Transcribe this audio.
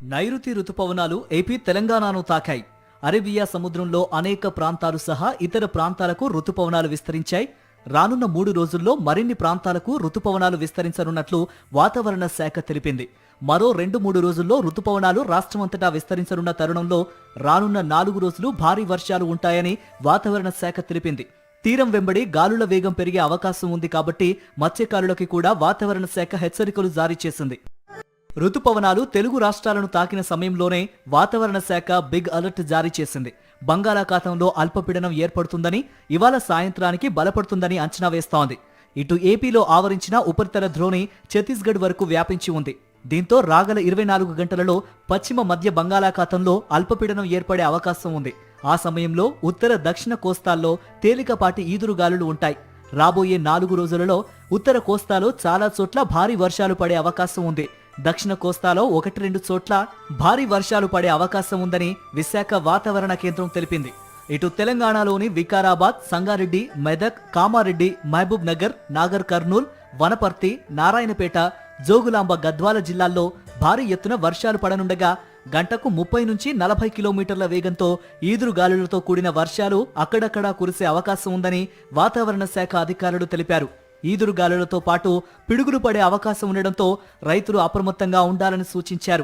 నైరుతి రుతుపవనాలు ఏపీ తెలంగాణను తాకాయి. అరేబియా సముద్రంలో అనేక ప్రాంతాలు సహా ఇతర ప్రాంతాలకు రుతుపవనాలు విస్తరించాయి. రానున్న 3 రోజుల్లో మరిన్ని ప్రాంతాలకు రుతుపవనాలు విస్తరించనున్నట్లు వాతావరణ శాఖ తెలిపింది. మరో 2-3 రోజుల్లో రుతుపవనాలు రాష్ట్రమంతటా విస్తరించనున్న తరుణంలో రానున్న 4 రోజులు భారీ వర్షాలు ఉంటాయని వాతావరణ శాఖ తెలిపింది. తీరం వెంబడి గాలుల వేగం పెరిగే అవకాశం ఉంది కాబట్టి మత్స్యకారులకి కూడా వాతావరణ శాఖ హెచ్చరికలు జారీ చేసింది. రుతుపవనాలు తెలుగు రాష్ట్రాలను తాకిన సమయంలోనే వాతావరణ శాఖ బిగ్ అలర్ట్ జారీ చేసింది. బంగాళాఖాతంలో అల్పపీడనం ఏర్పడుతుందని, ఇవాళ సాయంత్రానికి బలపడుతుందని అంచనా వేస్తోంది. ఇటు ఏపీలో ఆవరించిన ఉపరితల ద్రోణి ఛత్తీస్గఢ్ వరకు వ్యాపించి ఉంది. దీంతో రాగల 24 గంటలలో పశ్చిమ మధ్య బంగాళాఖాతంలో అల్పపీడనం ఏర్పడే అవకాశం ఉంది. ఆ సమయంలో ఉత్తర దక్షిణ కోస్తాల్లో తేలికపాటి ఈదురుగాలులు ఉంటాయి. రాబోయే 4 రోజులలో ఉత్తర కోస్తాలో చాలా చోట్ల భారీ వర్షాలు పడే అవకాశం ఉంది. దక్షిణ కోస్తాలో 1-2 చోట్ల భారీ వర్షాలు పడే అవకాశం ఉందని విశాఖ వాతావరణ కేంద్రం తెలిపింది. ఇటు తెలంగాణలోని వికారాబాద్, సంగారెడ్డి, మెదక్, కామారెడ్డి, మహబూబ్ నగర్, నాగర్ కర్నూల్, వనపర్తి, నారాయణపేట, జోగులాంబ, గద్వాల జిల్లాల్లో భారీ ఎత్తున వర్షాలు పడనుండగా గంటకు 30 నుంచి 40 కిలోమీటర్ల వేగంతో ఈదురుగాలులతో కూడిన వర్షాలు అక్కడక్కడా కురిసే అవకాశం ఉందని వాతావరణ శాఖ అధికారులు తెలిపారు. ఈదురుగాలులతో పాటు పిడుగులు పడే అవకాశం ఉండడంతో రైతులు అప్రమత్తంగా ఉండాలని సూచించారు.